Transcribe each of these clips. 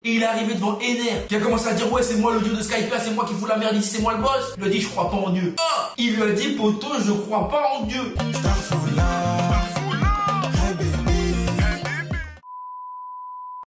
Et il est arrivé devant Ener, qui a commencé à dire ouais c'est moi le dieu de Skype, c'est moi qui fous la merde ici, c'est moi le boss. Il lui a dit je crois pas en Dieu. Ah, il lui a dit poto je crois pas en Dieu.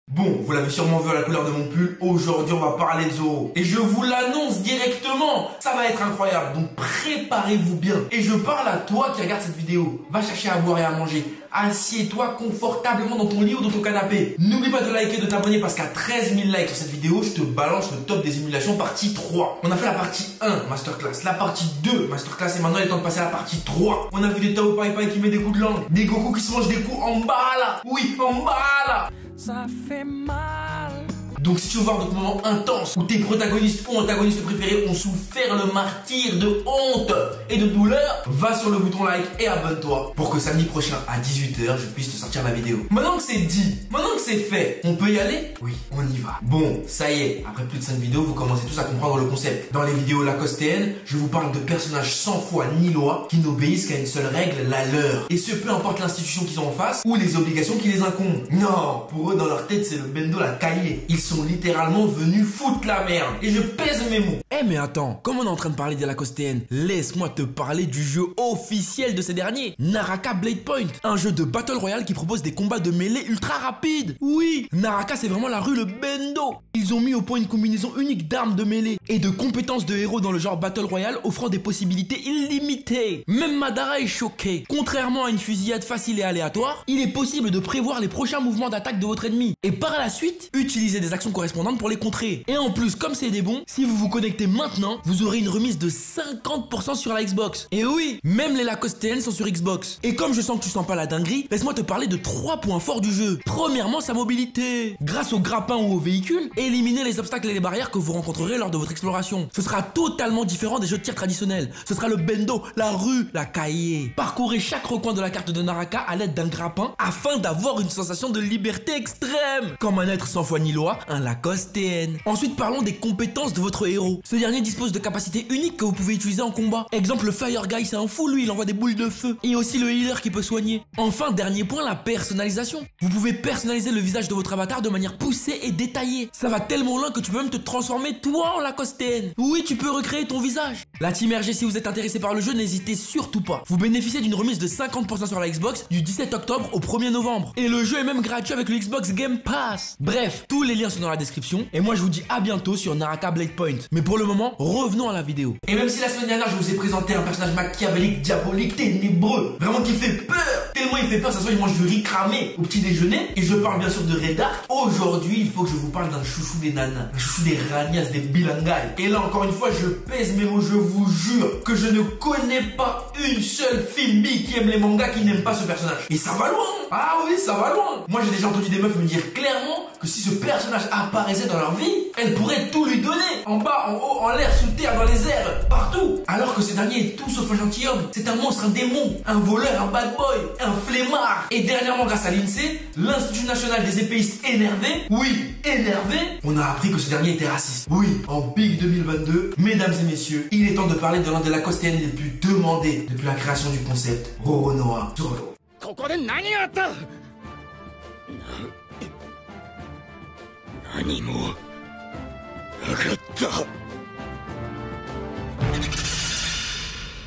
Bon, vous l'avez sûrement vu à la couleur de mon pull, aujourd'hui on va parler de Zoro. Et je vous l'annonce directement, ça va être incroyable, donc préparez-vous bien. Et je parle à toi qui regarde cette vidéo, va chercher à boire et à manger. Assieds-toi confortablement dans ton lit ou dans ton canapé. N'oublie pas de liker et de t'abonner parce qu'à 13 000 likes sur cette vidéo, je te balance le top des émulations partie 3. On a fait la partie 1, Masterclass, la partie 2, Masterclass, et maintenant il est temps de passer à la partie 3. On a vu des Tao Pai Pai qui met des coups de langue, des Goku qui se mangent des coups en bas là. Oui, en bas là. Ça fait mal. Donc si tu veux voir d'autres moments intenses où tes protagonistes ou antagonistes préférés ont souffert le martyre de honte et de douleur, va sur le bouton like et abonne-toi pour que samedi prochain à 18 h je puisse te sortir la vidéo. Maintenant que c'est dit, maintenant que c'est fait, on peut y aller? Oui, on y va. Bon, ça y est, après plus de 5 vidéos, vous commencez tous à comprendre le concept. Dans les vidéos lacostéennes, je vous parle de personnages sans foi ni loi qui n'obéissent qu'à une seule règle, la leur. Et ce, peu importe l'institution qu'ils ont en face ou les obligations qui les incombent. Non, pour eux, dans leur tête, c'est le bendo, la cahier. Ils sont littéralement venus foutre la merde. Et je pèse mes mots. Eh mais attends, comme on est en train de parler des lacostéennes, laisse-moi te parler du jeu officiel de ces derniers, Naraka Blade Point. Un jeu de Battle Royale qui propose des combats de mêlée ultra rapides. Oui, Naraka c'est vraiment la rue le bendo. Ils ont mis au point une combinaison unique d'armes de mêlée et de compétences de héros dans le genre Battle Royale offrant des possibilités illimitées. Même Madara est choqué. Contrairement à une fusillade facile et aléatoire, il est possible de prévoir les prochains mouvements d'attaque de votre ennemi. Et par la suite, utiliser des actions correspondantes pour les contrer. Et en plus, comme c'est des bons, si vous vous connectez maintenant, vous aurez une remise de 50% sur la Xbox. Et oui, même les lacostéennes sont sur Xbox. Et comme je sens que tu sens pas la dinguerie, laisse-moi te parler de 3 points forts du jeu. Premièrement, sa mobilité. Grâce au grappin ou au véhicule, éliminez les obstacles et les barrières que vous rencontrerez lors de votre exploration. Ce sera totalement différent des jeux de tir traditionnels. Ce sera le bendo, la rue, la cahier. Parcourez chaque recoin de la carte de Naraka à l'aide d'un grappin afin d'avoir une sensation de liberté extrême. Comme un être sans foi ni loi, un lacostéenne. Ensuite, parlons des compétences de votre héros. Ce dernier dispose de capacités uniques que vous pouvez utiliser en combat. Exemple, le Fire Guy, c'est un fou, lui, il envoie des boules de feu. Et aussi le healer qui peut soigner. Enfin, dernier point, la personnalisation. Vous pouvez personnaliser le visage de votre avatar de manière poussée et détaillée. Ça va tellement loin que tu peux même te transformer toi en lacostéenne. Oui, tu peux recréer ton visage. La team RG, si vous êtes intéressé par le jeu, n'hésitez surtout pas. Vous bénéficiez d'une remise de 50% sur la Xbox du 17 octobre au 1er novembre. Et le jeu est même gratuit avec le Xbox Game Pass. Bref, tous les liens sont dans la description. Et moi, je vous dis à bientôt sur Naraka Blade Point. Mais pour le moment, revenons à la vidéo. Et même si la semaine dernière, je vous ai présenté un personnage machiavélique, diabolique, ténébreux, vraiment qui fait peur. Tellement il fait peur, ça soit il mange du riz cramé au petit déjeuner. Et je parle bien sûr de Red Arc. Aujourd'hui, il faut que je vous parle d'un chouchou des nanas, un chouchou des ranias, des bilangai. Et là, encore une fois, je pèse mes mots, je vous jure que je ne connais pas une seule fille bi qui aime les mangas qui n'aime pas ce personnage. Et ça va loin. Ah oui, ça va loin. Moi, j'ai déjà entendu des meufs me dire clairement que si ce personnage apparaissait dans leur vie, elles pourraient tout lui donner. En bas, en haut, en l'air, sous terre, dans les airs, partout. Alors que ce dernier est tout sauf un gentilhomme. C'est un monstre, un démon, un voleur, un bad boy, un flemmard. Et dernièrement, grâce à l'INSEE, l'Institut National des Épéistes énervés, oui, énervés, on a appris que ce dernier était raciste. Oui, en Big 2022, mesdames et messieurs, il est temps de parler de l'un des lacostéennes les plus demandés depuis la création du concept, Roronoa Zoro.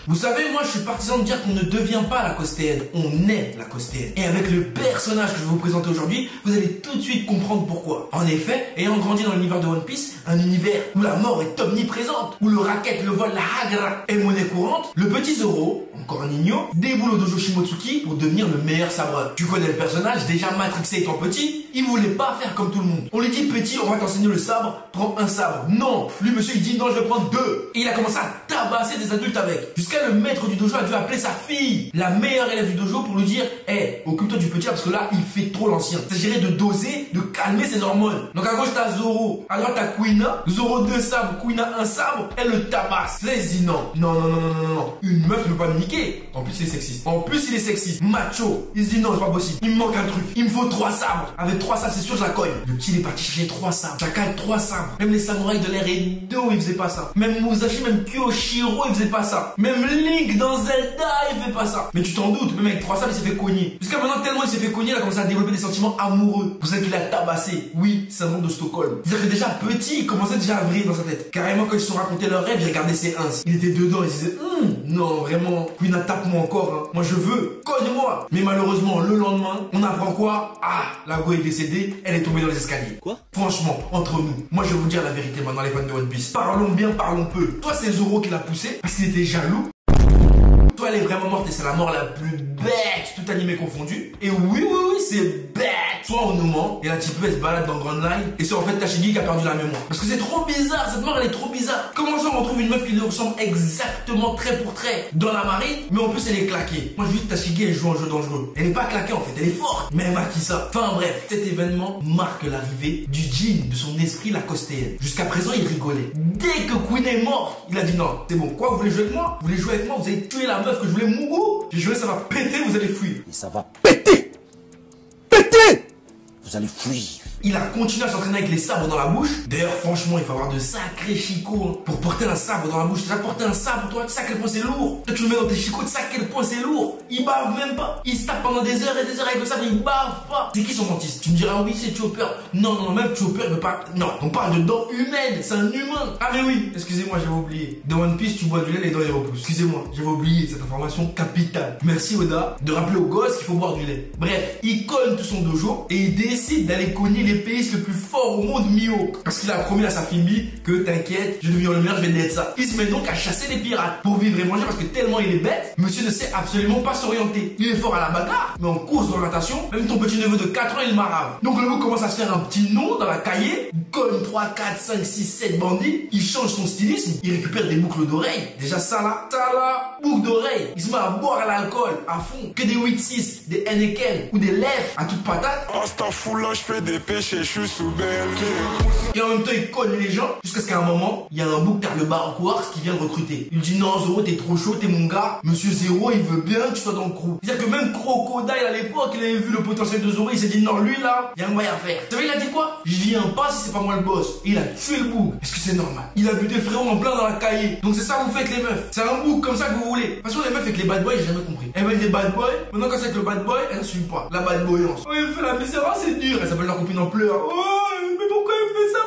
Vous savez, moi je suis partisan de dire qu'on ne devient pas lacostéenne, on est lacostéenne. Et avec le personnage que je vais vous présenter aujourd'hui, vous allez tout de suite comprendre pourquoi. En effet, ayant grandi dans l'univers de One Piece, un univers où la mort est omniprésente, où le racket, le vol, la hagra est monnaie courante, le petit Zoro, encore un igno, déboule au dojo Shimotsuki pour devenir le meilleur sabreur. Tu connais le personnage, déjà matrixé étant petit, il voulait pas faire comme tout le monde. On lui dit petit, on va t'enseigner le sabre, prends un sabre. Non, lui monsieur il dit non, je vais prendre 2. Et il a commencé à tabasser des adultes avec. Jusqu'à le maître du dojo a dû appeler sa fille, la meilleure élève du dojo, pour lui dire hey, occupe-toi du petit parce que là il fait trop l'ancien. Il s'agirait de doser, de calmer ses hormones. Donc à gauche t'as Zoro, à droite t'as Kuina. Zoro 2 sabres, Kuina 1 sabre, elle le tabasse. Là il se dit non, non. Une meuf ne peut pas me niquer. En plus il est sexiste. Macho. Il se dit non, c'est pas possible. Il me manque un truc. Il me faut 3 sabres. Avec 3 sabres, c'est sûr, je la cogne. Le petit il est parti chercher 3 sabres. Chacun 3 sabres. Même les samouraïs de l'ère Edo, ils faisaient pas ça. Même Musashi, même Kyoshiro, ils faisaient pas ça. Même Même Link dans Zelda, il fait pas ça. Mais tu t'en doutes, même avec 3 sables, il s'est fait cogner. Jusqu'à maintenant, tellement il s'est fait cogner, il a commencé à développer des sentiments amoureux. Pour celle qu'il a tabassé. Oui, syndrome de Stockholm. C'est-à-dire que déjà petit, il commençait déjà à vriller dans sa tête. Carrément, quand ils se sont racontés leurs rêves, il regardait ses ins. Il était dedans, il se disait, non, vraiment, Queen, tape-moi encore, hein. Moi je veux, cogne-moi. Mais malheureusement, le lendemain, on apprend quoi? Ah, la go est décédée, elle est tombée dans les escaliers. Quoi? Franchement, entre nous, moi je vais vous dire la vérité maintenant, les fans de One Piece. Parlons bien, parlons peu. Toi, c'est Zoro qui l'a poussé parce qu'il était jaloux. Toi, elle est vraiment morte et c'est la mort la plus bête, tout animé confondu. Et oui, c'est bête. Soit on nous ment et la type elle se balade dans Grand Line et c'est en fait Tashigi qui a perdu la mémoire. Parce que c'est trop bizarre, cette mort elle est trop bizarre. Comment ça on retrouve une meuf qui lui ressemble exactement trait pour trait dans la marine, mais en plus elle est claquée. Moi je dis que Tashigi elle joue un jeu dangereux. Elle n'est pas claquée en fait, elle est forte. Mais elle maquille ça. Enfin bref, cet événement marque l'arrivée du djinn, de son esprit lacostéen. Jusqu'à présent il rigolait. Dès que Queen est mort, il a dit non, c'est bon. Quoi, vous voulez jouer avec moi? Vous voulez jouer avec moi? Vous allez tuer la meuf que je voulais mougou. J'ai joué, ça va péter, vous allez fuir. Et ça va péter! Péter! Vous allez fuir. Il a continué à s'entraîner avec les sabres dans la bouche. D'ailleurs, franchement, il faut avoir de sacrés chicots hein, pour porter un sabre dans la bouche. Tu as porté un sabre, toi, tu sais à quel point c'est lourd. Toi, tu le mets dans tes chicots, tu sais à quel point c'est lourd. Il bave même pas. Il se tape pendant des heures et des heures avec le sabre, il bave pas. C'est qui son dentiste? Tu me diras, oui, c'est Chopper. Non, même Chopper ne veut pas. Non, on parle de dents humaines, c'est un humain. Ah, mais oui, excusez-moi, j'avais oublié. Dans One Piece, tu bois du lait, les dents, ils repoussent. Excusez-moi, j'avais oublié cette information capitale. Merci, Oda, de rappeler aux gosses qu'il faut boire du lait. Bref, il cogne tout son dojo et il décide d'aller cogner l'épéiste le plus fort au monde, Mio. Parce qu'il a promis à sa fille que t'inquiète, je vais devenir le meilleur, je vais d'être ça. Il se met donc à chasser les pirates pour vivre et manger parce que tellement il est bête, monsieur ne sait absolument pas s'orienter. Il est fort à la bagarre, mais en course d'orientation, même ton petit neveu de 4 ans, il marave. Donc le mec commence à se faire un petit nom dans la cahier, il cogne 3, 4, 5, 6, 7 bandits, il change son stylisme, il récupère des boucles d'oreilles. Déjà ça là, boucles d'oreilles. Il se met à boire l'alcool à fond, que des 8-6, des Heineken ou des lèvres à toute patate. Oh, c'est fou là, je fais des péchés, je suis sous belle. Et en même temps, il cogne les gens jusqu'à ce qu'à un moment, il y a un bouc car le Baroque qui vient le recruter. Il dit non, Zoro, t'es trop chaud, t'es mon gars. Monsieur Zero, il veut bien que tu sois dans le crew. C'est-à-dire que même Crocodile à l'époque, il avait vu le potentiel de Zoro, il s'est dit non, lui là, il y a un bail à faire. Vous savez, il a dit quoi? Je viens pas si c'est pas moi le boss. Et il a tué le bouc. Est-ce que c'est normal? Il a buté le frérot en plein dans la cahier. Donc c'est ça que vous faites les meufs. C'est un bouc comme ça que vous voulez. De toute façon, les meufs avec les bad boys, j'ai jamais compris. Elles veulent des bad boys. Maintenant, quand c'est avec le bad boy, elles n'assument pas. La bad boyance. Oh, il fait la misère, c'est dur. Elle s'appelle leur copine en pleurs. Oh, mais pourquoi il fait ça?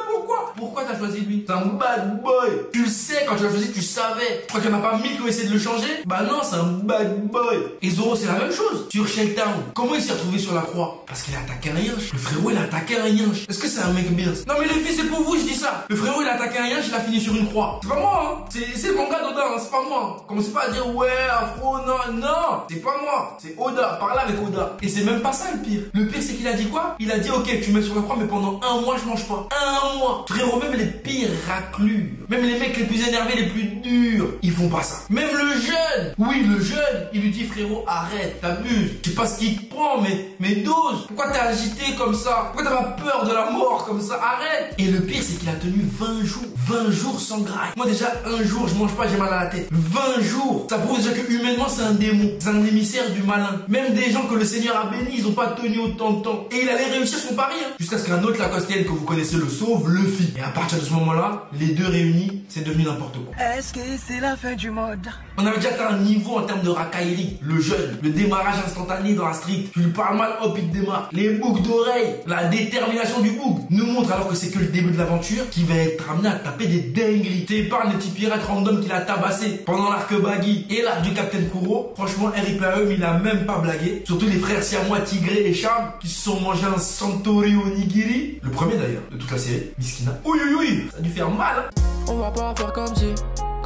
Pourquoi t'as choisi lui? C'est un bad boy. Tu le sais, quand tu l'as choisi, tu savais. Tu crois qu'il n'y en a pas 1000 qui ont essayé de le changer? Bah non, c'est un bad boy. Et Zoro, c'est la même chose. Sur Shakedown, comment il s'est retrouvé sur la croix? Parce qu'il a attaqué un yinche. Le frérot, il a attaqué un yinche. Est-ce que c'est un mec bien? Non mais les filles, c'est pour vous, je dis ça. Le frérot, il a attaqué un yinche, il a fini sur une croix. C'est pas moi, hein. C'est le manga d'Oda, hein. C'est pas moi. Commencez pas à dire ouais, Afro, non, c'est pas moi. C'est Oda, parle avec Oda. Et c'est même pas ça le pire. Le pire, c'est qu'il a dit quoi? Il a dit ok, tu mets sur la croix, mais pendant un mois, je mange pas. Un mois. Frérot, même les pires raclures, même les mecs les plus énervés, les plus durs, ils font pas ça. Même le jeune, oui, le jeune, il lui dit frérot, arrête, t'abuses. Je sais pas ce qu'il prend, mais dose. Pourquoi t'es agité comme ça? Pourquoi t'as pas peur de la mort comme ça? Arrête. Et le pire, c'est qu'il a tenu 20 jours. 20 jours sans graille. Moi, déjà, un jour, je mange pas, j'ai mal à la tête. 20 jours. Ça prouve déjà que humainement, c'est un démon. C'est un émissaire du malin. Même des gens que le Seigneur a bénis, ils ont pas tenu autant de temps. Et il allait réussir son pari, hein. Jusqu'à ce qu'un autre Lacostienne que vous connaissez le sauve, Luffy. Et à partir de ce moment-là, les deux réunis, c'est devenu n'importe quoi. Est-ce que c'est la fin du monde? On avait déjà atteint un niveau en termes de racaillerie. Le jeune, le démarrage instantané dans la street. Tu lui parles mal, hop, il te démarre. Les boucles d'oreilles, la détermination du bouc nous montre alors que c'est que le début de l'aventure qui va être amené à taper des dingueries. T'épargnes des petits pirates random qu'il a tabassé pendant l'arc Baggy et l'arc du Capitaine Kuro. Franchement, Eric Lahem, il a même pas blagué. Surtout les frères siamois Tigré et Charme qui se sont mangés un Santori Onigiri. Le premier d'ailleurs de toute la série, Miskina. Oui, ça a dû faire mal, hein. On va pas faire comme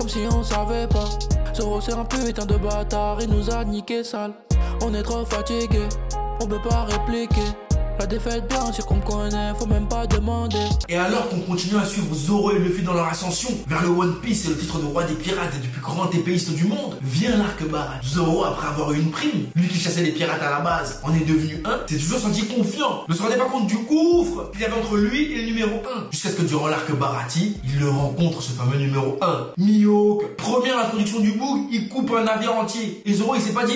si on savait pas. Zoro c'est un putain de bâtard, il nous a niqué sale. On est trop fatigué, on peut pas répliquer. La défaite bien sûr qu'on connaît, faut même pas demander. Et alors qu'on continue à suivre Zoro et Luffy dans leur ascension vers le One Piece et le titre de roi des pirates et du plus grand épéiste du monde, vient l'arc barrage. Zoro, après avoir eu une prime, lui qui chassait les pirates à la base, en est devenu un, s'est toujours senti confiant, ne se rendait pas compte du gouffre qu'il y avait entre lui et le numéro 1. Jusqu'à ce que durant l'arc Barati, il le rencontre, ce fameux numéro 1, Mihawk. Première introduction du bug, il coupe un navire entier. Et Zoro il s'est pas dit,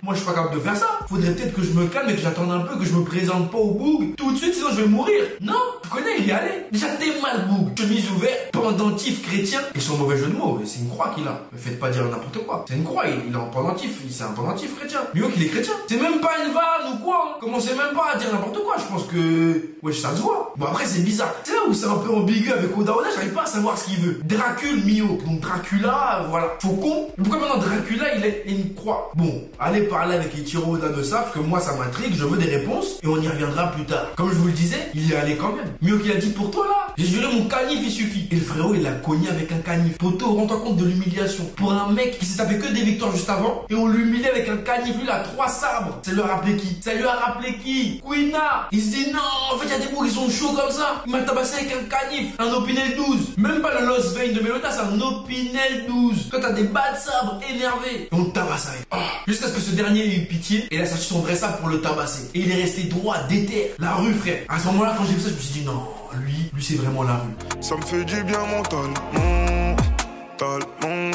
moi je suis pas capable de faire ça, faudrait peut-être que je me calme et que j'attende un peu, que je me présente pas au Boug tout de suite, sinon je vais mourir. Non, tu connais, il y allait. Déjà, t'es mal, Boug. Chemise ouverte, pendentif chrétien. Et son mauvais jeu de mots, c'est une croix qu'il a. Ne faites pas dire n'importe quoi. C'est une croix, il est en pendentif. C'est un pendentif chrétien. Mieux qu'il est chrétien. C'est même pas une vanne ou quoi. Hein. Commencez même pas à dire n'importe quoi. Je pense que. Ouais, ça se voit. Bon, après, c'est bizarre. C'est là où c'est un peu ambigu avec Oda Oda. J'arrive pas à savoir ce qu'il veut. Dracul Mio. Donc, Dracula, voilà. Faucon. Mais pourquoi maintenant Dracula, il est une croix? Bon, allez parler avec Ichiro Oda de ça. Parce que moi, ça m'intrigue. Je veux des réponses. Et on y reviendra plus tard. Comme je vous le disais, il y est allé quand même. Mio qui a dit pour toi là. J'ai juré mon canif, il suffit. Et le frérot, il a cogné avec un canif. Poto, rends-toi compte de l'humiliation. Pour un mec qui s'est tapé que des victoires juste avant. Et on l'humilie avec un canif. Lui, il a 3 sabres. Ça lui a rappelé qui? Ça lui a rappelé qui? Quina. Il se dit non, en fait, il y a des mots qui sont chauds comme ça. Il m'a tabassé avec un canif. Un Opinel 12. Même pas le Lost Vein de Melota, c'est un Opinel 12. Toi, t'as des bas de sabre énervés. Et on te tabasse avec. Oh. Jusqu'à ce que ce dernier ait eu pitié. Et il a sorti son vrai sabre pour le tabasser. Et il est resté droit, déter. La rue, frère. À ce moment-là, quand j'ai vu ça, je me suis dit non. Lui c'est vraiment la rue. Ça me fait du bien mentalement,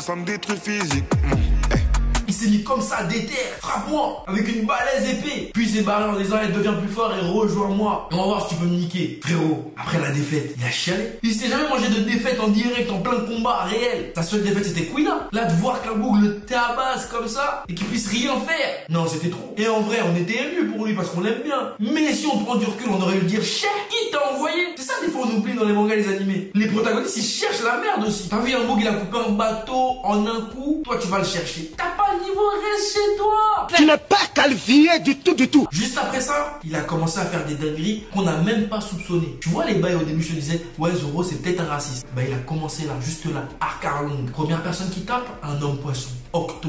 ça me détruit physiquement. Il s'est mis comme ça, déter, frappe-moi, avec une balèze épée. Puis il s'est barré en disant, elle devient plus fort et rejoins-moi. On va voir si tu peux me niquer. Frérot, après la défaite, il a chialé. Il s'est jamais mangé de défaite en direct, en plein combat réel. Sa seule défaite, c'était Quina. Là, de voir qu'un Boug le tabasse comme ça et qu'il puisse rien faire. Non, c'était trop. Et en vrai, on était émus pour lui parce qu'on l'aime bien. Mais si on prend du recul, on aurait dû dire, cher, qui t'a envoyé? C'est ça, des fois, on oublie dans les mangas, les animés. Les protagonistes, ils cherchent la merde aussi. T'as vu un Boug, il a coupé un bateau en un coup. Toi, tu vas le chercher. T'as pas le niveau, reste chez toi. Tu n'es pas qualifié du tout, du tout. Juste après ça, il a commencé à faire des dingueries qu'on n'a même pas soupçonnées. Tu vois les bails au début, je te disais, ouais, Zoro, c'est peut-être un raciste. Bah, il a commencé là, juste là, Arcarlong. Première personne qui tape, un homme poisson. Octo.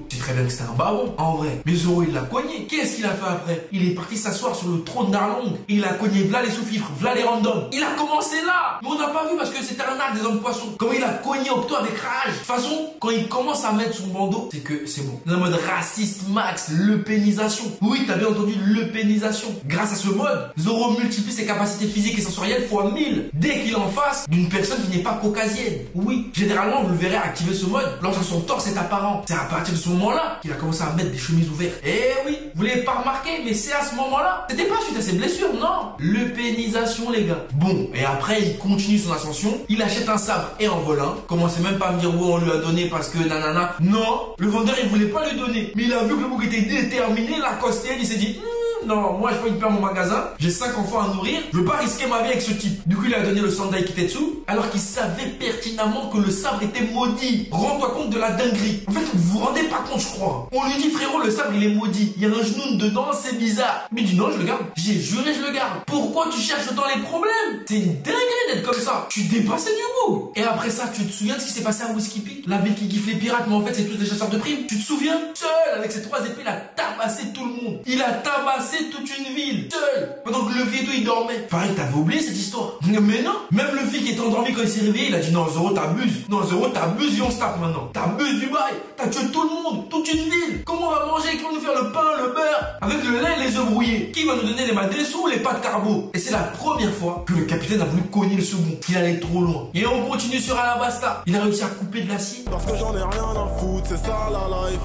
C'est très bien que c'était un baron, en vrai. Mais Zoro, il l'a cogné. Qu'est-ce qu'il a fait après? Il est parti s'asseoir sur le trône d'Arlong. Et il a cogné v'là les sous-fifres, v'là les randoms. Il a commencé là. Mais on n'a pas vu parce que c'était un arc des hommes poissons. Comment il a cogné Octo avec rage. De toute façon, quand il commence à mettre son bandeau, c'est que c'est bon. Dans le mode raciste max, lepénisation. Oui, t'as bien entendu, lepénisation. Grâce à ce mode, Zoro multiplie ses capacités physiques et sensorielles fois 1000 dès qu'il est en face d'une personne qui n'est pas caucasienne. Oui, généralement, vous le verrez activer ce mode lorsque son torse est apparent. C'est à partir de ce moment-là qu'il a commencé à mettre des chemises ouvertes. Eh oui, vous l'avez pas remarqué, mais c'est à ce moment-là. C'était pas suite à ses blessures, non. Lepénisation, les gars. Bon, et après, il continue son ascension. Il achète un sabre et en volant. Commencez même pas à me dire, ouais, on lui a donné parce que nanana. Non, le vendeur, il voulait pas lui donner. Mais il a vu que le bouc était déterminé, la costienne, il s'est dit, non, moi je peux perdre mon magasin, j'ai 5 enfants à nourrir, je veux pas risquer ma vie avec ce type. Du coup, il a donné le Sandai Kitetsu, alors qu'il savait pertinemment que le sabre était maudit. Rends-toi compte de la dinguerie. En fait, vous vous rendez pas compte, je crois. On lui dit, frérot, le sabre il est maudit. Il y a un genou dedans, c'est bizarre. Mais il dit non, je le garde. J'ai juré, je le garde. Pourquoi tu cherches dans les problèmes? C'est une dinguerie d'être comme ça. Tu dépassais du mot. Et après ça, tu te souviens de ce qui s'est passé à Whiskey Peak? La ville qui kiffe les pirates, mais en fait, c'est tous des chasseurs de primes. Tu te souviens? Seul, avec ses 3 épées, il a tabassé tout le monde. Il a tabassé toute une ville, seul, pendant que le Viedo il dormait. Pareil, t'avais oublié cette histoire. Mais non, même le fille qui était endormi quand il s'est réveillé, il a dit non, Zoro, t'abuses. Non, Zoro, t'abuses et on se tape maintenant. T'abuses du bail. T'as tué tout le monde, toute une ville. Comment on va manger? Qui va nous faire le pain, le beurre? Avec le lait et les œufs brouillés? Qui va nous donner les madressous ou les pâtes carbo? Et c'est la première fois que le capitaine a voulu cogner le second. Il allait trop loin. Et on continue sur Alabasta. Il a réussi à couper de l'acier. Parce que j'en ai rien à foutre, c'est ça la life.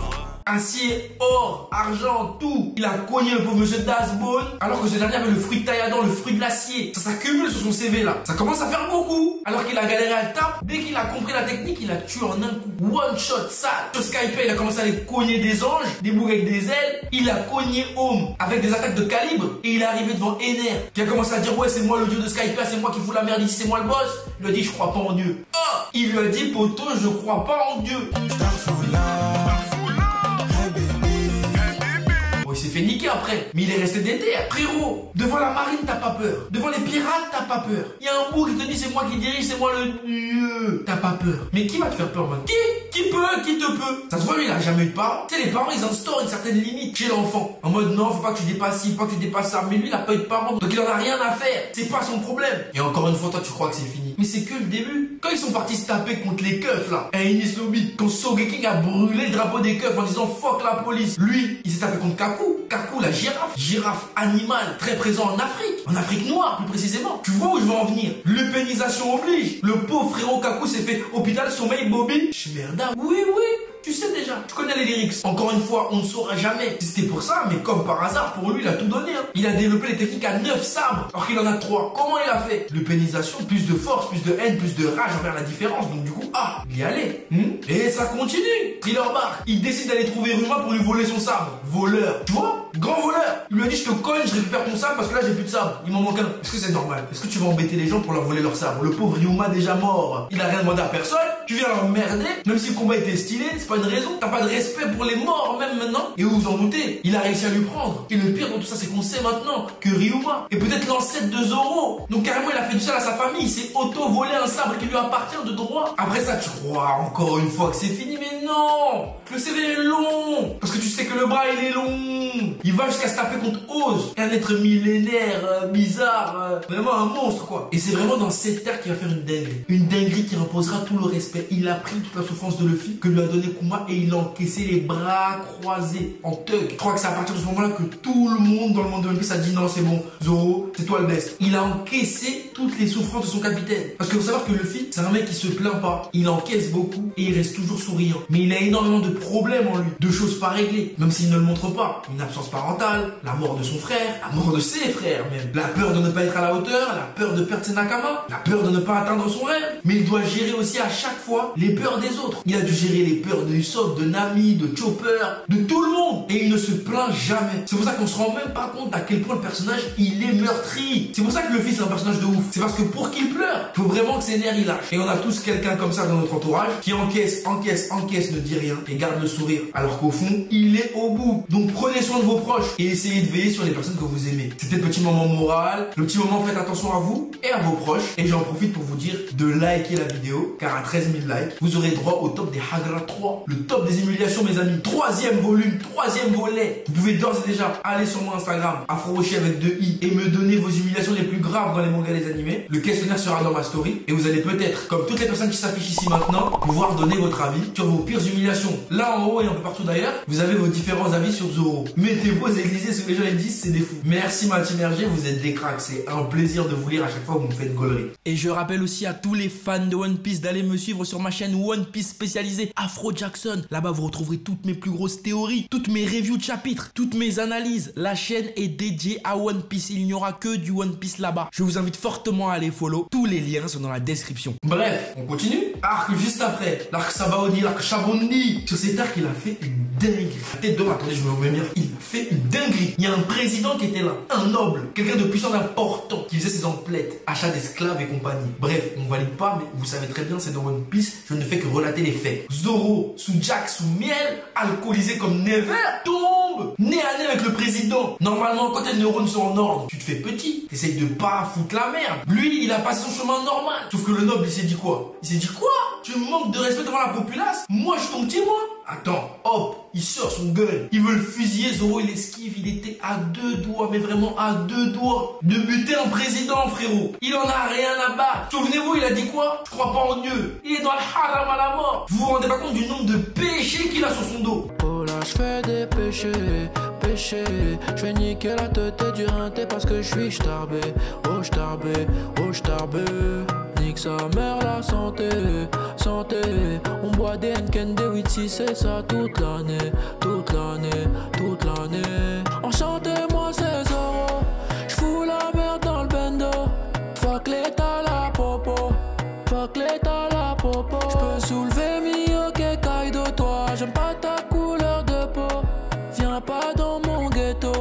Acier, or, argent, tout. Il a cogné le pauvre monsieur Dasbone, alors que ce dernier avait le fruit de Tailladon, le fruit de l'acier. Ça s'accumule sur son CV là. Ça commence à faire beaucoup. Alors qu'il a galéré à le tape, dès qu'il a compris la technique, il a tué en un coup. One shot, sale. Sur Skype, il a commencé à aller cogner des anges, des bougs avec des ailes. Il a cogné Home avec des attaques de calibre. Et il est arrivé devant Ener, qui a commencé à dire ouais, c'est moi le dieu de Skype, c'est moi qui fous la merde ici, c'est moi le boss. Il lui a dit je crois pas en Dieu. Oh, il lui a dit poto, je crois pas en Dieu. Il s'est fait niquer après, mais il est resté déter. Frérot, devant la marine, t'as pas peur. Devant les pirates, t'as pas peur. Il y a un bout qui te dit c'est moi qui dirige, c'est moi le dieu. T'as pas peur. Mais qui va te faire peur, man? Qui peut? Qui te peut? Ça se voit, lui, il a jamais eu de parents. Tu sais, les parents, ils instaurent une certaine limite chez l'enfant. En mode, non, faut pas que tu dépasses ci, faut pas que tu dépasses ça. Mais lui, il a pas eu de parents, donc il en a rien à faire. C'est pas son problème. Et encore une fois, toi, tu crois que c'est fini. Mais c'est que le début. Quand ils sont partis se taper contre les keufs, là, à Enies Lobby, quand Sogeking a brûlé le drapeau des keufs en disant fuck la police, lui, il s'est tapé contre Kaku. Kaku, la girafe. Girafe animal, très présent en Afrique. En Afrique noire, plus précisément. Tu vois où je veux en venir? L'eupénisation oblige. Le pauvre frérot Kaku s'est fait hôpital sommeil Bobby. Schmerda. Oui. Tu sais déjà, tu connais les lyrics. Encore une fois, on ne saura jamais si c'était pour ça, mais comme par hasard, pour lui, il a tout donné. Hein. Il a développé les techniques à 9 sabres, alors qu'il en a 3. Comment il a fait? L'eupénisation, plus de force, plus de haine, plus de rage envers la différence. Donc du coup, il y allait. Et ça continue. Il embarque. Il décide d'aller trouver Ruma pour lui voler son sabre. Voleur. Tu vois? Grand voleur. Il lui a dit, je te cogne, je récupère ton sabre parce que là, j'ai plus de sabre. Il m'en manque un. Est-ce que c'est normal? Est-ce que tu vas embêter les gens pour leur voler leur sabre? Le pauvre Ryuma déjà mort. Il a rien demandé à personne. Tu viens l'emmerder. Même si le combat était stylé, c'est pas une raison. T'as pas de respect pour les morts, même maintenant. Et vous vous en doutez, il a réussi à lui prendre. Et le pire dans tout ça, c'est qu'on sait maintenant que Ryuma est peut-être l'ancêtre de Zoro. Donc carrément, il a fait du sale à sa famille. Il s'est auto-volé un sabre qui lui appartient de droit. Après ça, tu crois encore une fois que c'est fini, mais non. Le CV est long. Parce que tu sais que le bras, il est long. Il va jusqu'à se taper contre Oz. Un être millénaire, bizarre, vraiment un monstre, quoi. Et c'est vraiment dans cette terre qu'il va faire une dinguerie. Une dinguerie qui reposera tout le respect. Il a pris toute la souffrance de Luffy que lui a donné Kuma et il a encaissé les bras croisés en thug. Je crois que c'est à partir de ce moment-là que tout le monde dans le monde de One Piece a dit non, c'est bon, Zoro, c'est toi le best. Il a encaissé toutes les souffrances de son capitaine. Parce que faut savoir que Luffy, c'est un mec qui se plaint pas. Il encaisse beaucoup et il reste toujours souriant. Mais il a énormément de problèmes en lui, de choses pas réglées, même s'il ne le montre pas. Une absence parentale, la mort de son frère, la mort de ses frères même, la peur de ne pas être à la hauteur, la peur de perdre ses nakama, la peur de ne pas atteindre son rêve. Mais il doit gérer aussi à chaque fois les peurs des autres. Il a dû gérer les peurs de Usopp, de Nami, de Chopper, de tout le monde. Et il ne se plaint jamais. C'est pour ça qu'on se rend même pas compte à quel point le personnage, il est meurtri. C'est pour ça que Luffy, c'est un personnage de ouf. C'est parce que pour qu'il pleure, faut vraiment que ses nerfs, il lâchent. Et on a tous quelqu'un comme ça dans notre entourage qui encaisse, ne dit rien et garde le sourire. Alors qu'au fond, il est au bout. Donc prenez soin de vos proches et essayez de veiller sur les personnes que vous aimez. C'était le petit moment moral. Le petit moment, faites attention à vous et à vos proches. Et j'en profite pour vous dire de liker la vidéo, car à 13 000 likes, vous aurez droit au top des Hagara 3. Le top des humiliations, mes amis. 3e volume, 3e volet. Vous pouvez d'ores et déjà aller sur mon Instagram, AfroRocher avec 2 i, et me donner vos humiliations les plus graves dans les mangas et les animés. Le questionnaire sera dans ma story. Et vous allez peut-être, comme toutes les personnes qui s'affichent ici maintenant, pouvoir donner votre avis sur vos pires humiliations. Là en haut et un peu partout d'ailleurs, vous avez vos différents avis sur Zoro. Mettez vos églises, ce que les gens ils disent, c'est des fous. Merci ma team RG, vous êtes des cracks. C'est un plaisir de vous lire à chaque fois que vous me faites gaulerie. Et je rappelle aussi à tous les fans de One Piece d'aller me suivre sur ma chaîne One Piece spécialisée Afro Jackson. Là-bas, vous retrouverez toutes mes plus grosses théories, toutes mes reviews de chapitres, toutes mes analyses. La chaîne est dédiée à One Piece. Il n'y aura que du One Piece là-bas. Je vous invite fortement à aller follow. Tous les liens sont dans la description. Bref, on continue. Arc juste après. L'arc Sabaody, l'arc Chabondi. Sur cet arc, il a fait une dinguerie. La tête d'homme, attendez, je me remets bien. Il a fait une dinguerie. Il y a un président qui était là. Un noble. Quelqu'un de puissant, d'important. Qui faisait ses emplettes. Achat d'esclaves et compagnie. Bref, on valide pas, mais vous savez très bien, c'est dans One Piece. Je ne fais que relater les faits. Zoro, sous Jack, sous miel, alcoolisé comme Never, tombe nez à nez avec le président. Normalement, quand tes neurones sont en ordre, tu te fais petit. T'essayes de pas foutre la merde. Lui, il a passé son chemin normal. Sauf que le noble, il s'est dit quoi? Il s'est dit quoi? Tu manques de respect devant la populace? Moi, je suis ton petit moi. Attends, hop, il sort son gun. Il veut le fusiller, Zoro, il esquive. Il était à 2 doigts, mais vraiment à 2 doigts de buter un président, frérot. Il en a rien à battre. Souvenez-vous, il a dit quoi? Je crois pas en Dieu. Il est dans le haram à la mort. Vous vous rendez pas compte du nombre de péchés qu'il a sur son dos? Oh là, je fais des péchés. Je vais niquer la tête du rinté parce que je suis starbé. Oh starbé, oh starbé. Nique sa mère la santé. On boit des Henken, des Witsi, c'est ça toute l'année. Enchantez-moi c'est Zoro. J'fous la merde dans le bendo. Fuck l'état la popo. J'peux soulever Miyoke Kaido, toi. J'aime pas ta couleur de peau. Viens pas dans mon ghetto.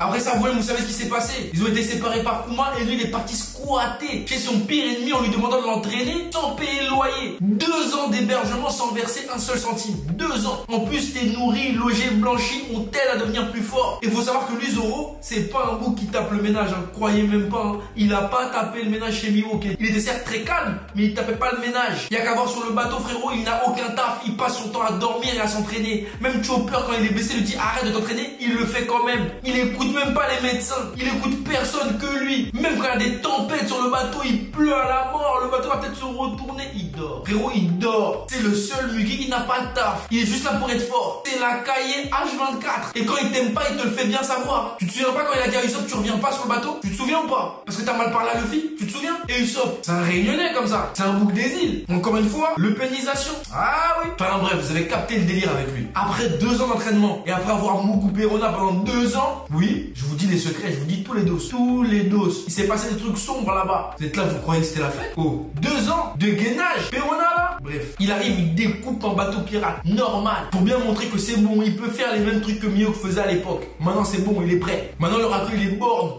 Après ça, vous savez ce qui s'est passé. Ils ont été séparés par Kuma et lui, il est parti squatter chez son pire ennemi en lui demandant de l'entraîner sans payer le loyer. 2 ans d'hébergement sans verser un seul centime. 2 ans. En plus, t'es nourri, logé, blanchi, on t'aide à devenir plus fort. Et faut savoir que lui, Zoro, c'est pas un bouc qui tape le ménage, hein. Croyez même pas, hein. Il a pas tapé le ménage chez Miwoke. Il était certes très calme, mais il tapait pas le ménage. Y a qu'à voir sur le bateau, frérot, il n'a aucun taf. Il passe son temps à dormir et à s'entraîner. Même Chopper, quand il est blessé, lui dit arrête de t'entraîner. Il le fait quand même. Il écoute même pas les médecins. Il écoute personne que lui. Même quand il y a des tempêtes sur le bateau, il pleut à la mort, le bateau va peut-être se retourner, il dort. Frérot, il dort. C'est le seul muguet qui n'a pas de taf. Il est juste là pour être fort. C'est la cahier H24. Et quand il t'aime pas, il te le fait bien savoir. Tu te souviens pas quand il a dit à Usopp, tu reviens pas sur le bateau? Tu te souviens ou pas? Parce que t'as mal parlé à Luffy, tu te souviens? Et Usopp, c'est un réunionnais comme ça. C'est un bouc des îles. Encore une fois, le pénisation. Ah oui. Enfin bref, vous avez capté le délire avec lui. Après 2 ans d'entraînement et après avoir Mugu Perona pendant 2 ans, oui, je vous dis les secrets, je vous dis tous les dos. Tous les dos. Il s'est passé des trucs sombres là-bas. Vous êtes là, vous croyez que c'était la fête? Oh, 2 ans de gainage. Perona là. Bref, il arrive, il découpe en bateau pirate. Normal. Pour bien montrer que c'est bon, il peut faire les mêmes trucs que Mihawk faisait à l'époque. Maintenant c'est bon, il est prêt. Maintenant le Raku il est borne.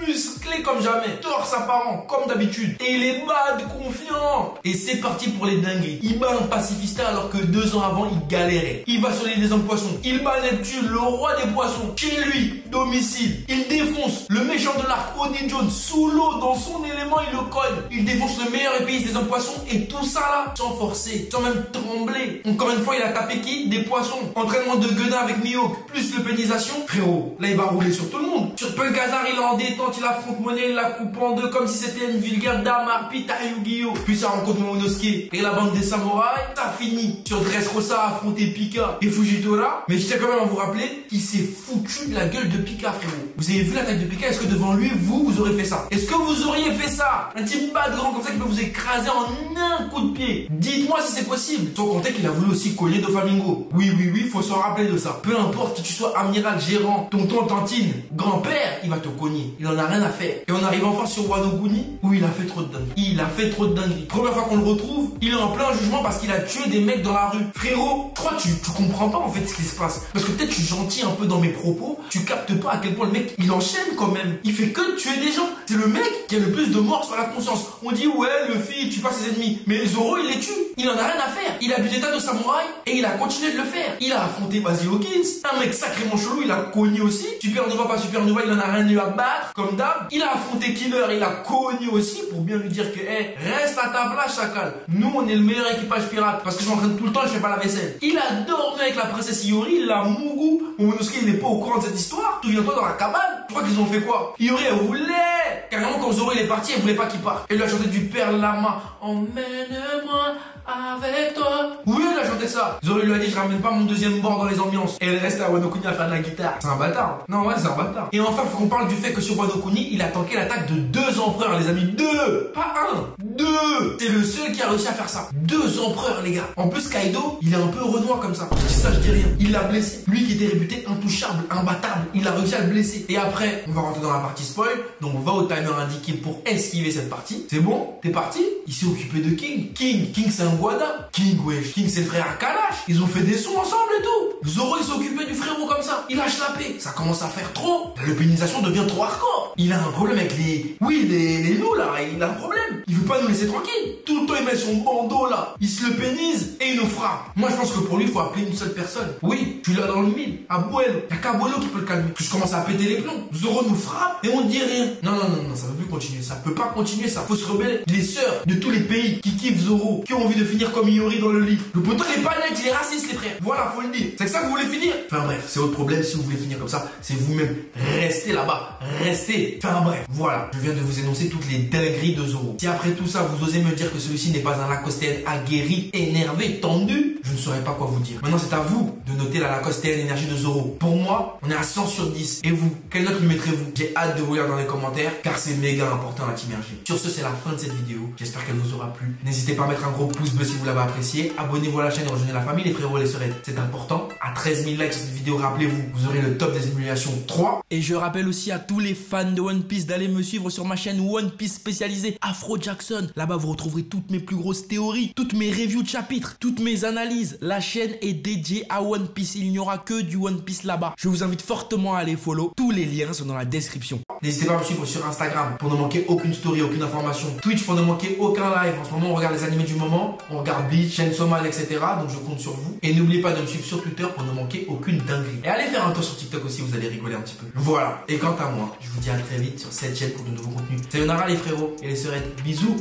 Musclé comme jamais, torse apparent comme d'habitude, et il est bad confiant. Et c'est parti pour les dingueries. Il bat un pacifista alors que 2 ans avant il galérait. Il va sur l'île des hommes poissons, il bat Neptune, le roi des poissons, chez lui, domicile. Il défonce le méchant de l'arc, Oni Jones, sous l'eau, dans son élément, il le cogne. Il défonce le meilleur épéiste des hommes poissons, et tout ça là, sans forcer, sans même trembler. Encore une fois, il a tapé qui? Des poissons. Entraînement de gueudin avec Mihawk, plus le pénisation. Frérot, là il va rouler sur tout le monde. Sur Punk Hazard, il est en détente. Il affronte Monet, il la coupe en deux comme si c'était une vulgaire dame harpie à Yu-Gi-Oh! Puis ça rencontre Momonosuke et la bande des samouraïs. Ça finit sur Dressrosa à affronter Pika et Fujitora. Mais je tiens quand même à vous rappeler qu'il s'est foutu de la gueule de Pika, frérot. Vous avez vu l'attaque de Pika? Est-ce que devant lui, vous aurez fait ça? Est-ce que vous auriez fait ça? Un type bas de grand comme ça qui peut vous écraser en un coup de pied. Dites-moi si c'est possible. Sans compter qu'il a voulu aussi cogner Doflamingo. Oui, faut s'en rappeler de ça. Peu importe que tu sois amiral, gérant, tonton, tantine, grand-père, il va te cogner. Il en a rien à faire. Et on arrive enfin sur Wano Kuni où il a fait trop de dingueries. Il a fait trop de dingueries. Première fois qu'on le retrouve, il est en plein jugement parce qu'il a tué des mecs dans la rue. Frérot, toi tu comprends pas en fait ce qui se passe. Parce que peut-être je suis gentil un peu dans mes propos, tu captes pas à quel point le mec il enchaîne quand même. Il fait que tuer des gens. C'est le mec qui a le plus de morts sur la conscience. On dit ouais, Luffy il tue pas ses ennemis. Mais Zoro il les tue. Il en a rien à faire. Il a bu des tas de samouraïs et il a continué de le faire. Il a affronté Basil Hawkins, un mec sacrément chelou, il a cogné aussi. Supernova pas Supernova, il en a rien eu à battre, comme d'hab. Il a affronté Killer, il a cogné aussi pour bien lui dire que hey, reste à ta place chacal. Nous on est le meilleur équipage pirate parce que je m'entraîne tout le temps et je fais pas la vaisselle. Il a dormi avec la princesse Iori, il a Mugu. Momonosuke il n'est pas au courant de cette histoire. Souviens-toi dans la cabane. Tu crois qu'ils ont fait quoi? Iori elle voulait. Carrément quand Zoro il est parti, elle voulait pas qu'il parte. Elle lui a chanté du Père Lama. Emmène-moi avec toi. Oui, elle a chanté ça. Zoro lui a dit je ramène pas mon deuxième bord dans les ambiances. Et elle reste à Wano Kuni à faire de la guitare. C'est un bâtard. Non ouais c'est un bâtard. Et enfin faut qu'on parle du fait que sur Wano Kuni il a tanké l'attaque de 2 empereurs les amis. 2, pas 1, 2. C'est le seul qui a réussi à faire ça. 2 empereurs les gars. En plus Kaido il est un peu renois comme ça. Je dis ça je dis rien. Il l'a blessé. Lui qui était réputé intouchable, imbattable. Il a réussi à le blesser. Et après on va rentrer dans la partie spoil. Donc on va au timer indiqué pour esquiver cette partie. C'est bon? T'es parti? Il s'est occupé de King. King c'est un Guada. King wesh. King c'est le frère à Kalash. Ils ont fait des sons ensemble et tout. Zoro il s'est occupé du frérot comme ça. Il lâche la paix. Ça commence à faire trop. La pénisation devient trop hardcore. Il a un problème avec les... Oui les loups là. Il a un problème. Il veut pas nous laisser tranquille. Tout le temps il met son bandeau là. Il se le pénise et il nous frappe. Moi je pense que pour lui il faut appeler une seule personne. Oui, tu l'as dans le mille. Abuelo. Y'a qu'Abuelo qui peut le calmer. Je commence à péter les plombs. Zoro nous frappe et on ne dit rien. Non, ça peut plus continuer. Ça peut pas continuer ça. Faut se rebeller. Les sœurs de tous les pays qui kiffent Zoro, qui ont envie de finir comme Iori dans le lit. Le poteau il est pas net, il est raciste les frères. Voilà, faut le dire. C'est que ça que vous voulez finir. Enfin bref, c'est votre problème si vous voulez finir comme ça. C'est vous-même. Restez là-bas. Restez. Enfin bref, voilà. Je viens de vous énoncer toutes les dingueries de Zoro. Si après tout ça, vous osez me dire que celui-ci n'est pas un Lacostéen aguerri, énervé, tendu, je ne saurais pas quoi vous dire. Maintenant, c'est à vous de noter la Lacostéenne énergie de Zoro. Pour moi, on est à 100 sur 10. Et vous, quelle note lui mettrez-vous? J'ai hâte de vous lire dans les commentaires, car c'est méga important la team RG. Sur ce, c'est la fin de cette vidéo. J'espère qu'elle vous aura plu. N'hésitez pas à mettre un gros pouce bleu si vous l'avez apprécié. Abonnez-vous à la chaîne et rejoignez la famille, les frérots et les sœurettes. C'est important. À 13 000 likes sur cette vidéo, rappelez-vous, vous aurez le top des émulations 3. Et je rappelle aussi à tous les fans de One Piece d'aller me suivre sur ma chaîne One Piece spécialisée Afro Jackson. Là-bas, vous retrouverez toutes mes plus grosses théories, toutes mes reviews de chapitres, toutes mes analyses. La chaîne est dédiée à One Piece. Il n'y aura que du One Piece là-bas. Je vous invite fortement à aller follow. Tous les liens sont dans la description. N'hésitez pas à me suivre sur Instagram pour ne manquer aucune story, aucune information. Twitch pour ne manquer aucun live. En ce moment, on regarde les animés du moment. On regarde Bleach, Chainsaw Man, etc. Donc je compte sur vous. Et n'oubliez pas de me suivre sur Twitter pour ne manquer aucune dinguerie. Et allez faire un tour sur TikTok aussi, vous allez rigoler un petit peu. Voilà. Et quant à moi, je vous dis à très vite sur cette chaîne pour de nouveaux contenus. Sayonara les frérots et les sœurettes. Bisous.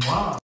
Mouah.